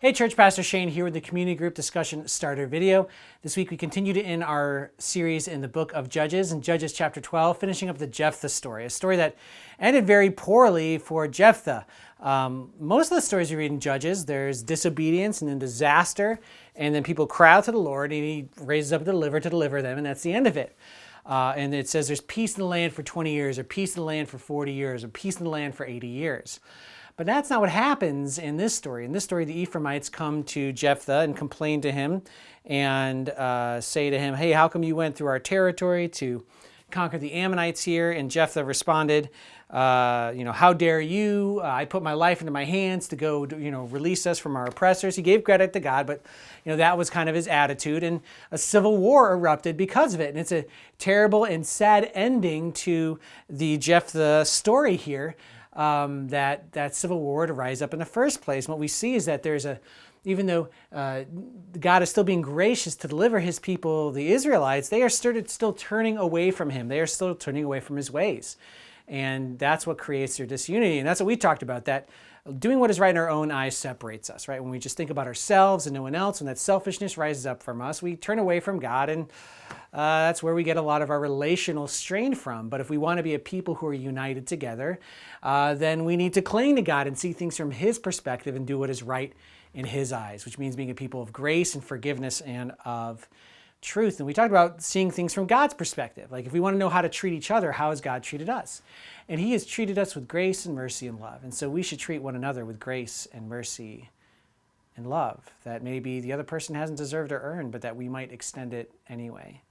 Hey church, Pastor Shane here with the community group discussion starter video. This week we continued in our series in the book of Judges, in Judges chapter 12, finishing up the Jephthah story, a story that ended very poorly for Jephthah. Most of the stories you read in Judges, there's disobedience and then disaster, and then people cry out to the Lord, and he raises up a deliverer to deliver them, and that's the end of it. And it says there's peace in the land for 20 years, or peace in the land for 40 years, or peace in the land for 80 years. But that's not what happens in this story. In this story, the Ephraimites come to Jephthah and complain to him and say to him, hey, how come you went through our territory to conquer the Ammonites here? And Jephthah responded, how dare you? I put my life into my hands to go, release us from our oppressors. He gave credit to God, but, that was kind of his attitude. And a civil war erupted because of it. And it's a terrible and sad ending to the Jephthah story here. That civil war to rise up in the first place. And what we see is that even though God is still being gracious to deliver his people, the Israelites, they are still turning away from him. They are still turning away from his ways. And that's what creates their disunity. And that's what we talked about, that doing what is right in our own eyes separates us, right? When we just think about ourselves and no one else, when that selfishness rises up from us, we turn away from God, and that's where we get a lot of our relational strain from. But if we want to be a people who are united together, then we need to cling to God and see things from his perspective and do what is right in his eyes, which means being a people of grace and forgiveness and of truth. And we talked about seeing things from God's perspective. Like if we want to know how to treat each other, how has God treated us? And he has treated us with grace and mercy and love. And so we should treat one another with grace and mercy and love that maybe the other person hasn't deserved or earned, but that we might extend it anyway.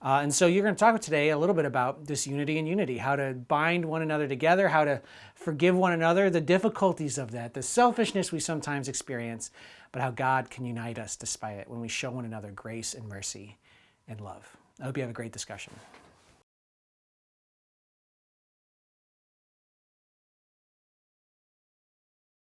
And so you're going to talk today a little bit about this unity and unity, how to bind one another together, how to forgive one another, the difficulties of that, the selfishness we sometimes experience, but how God can unite us despite it when we show one another grace and mercy and love. I hope you have a great discussion.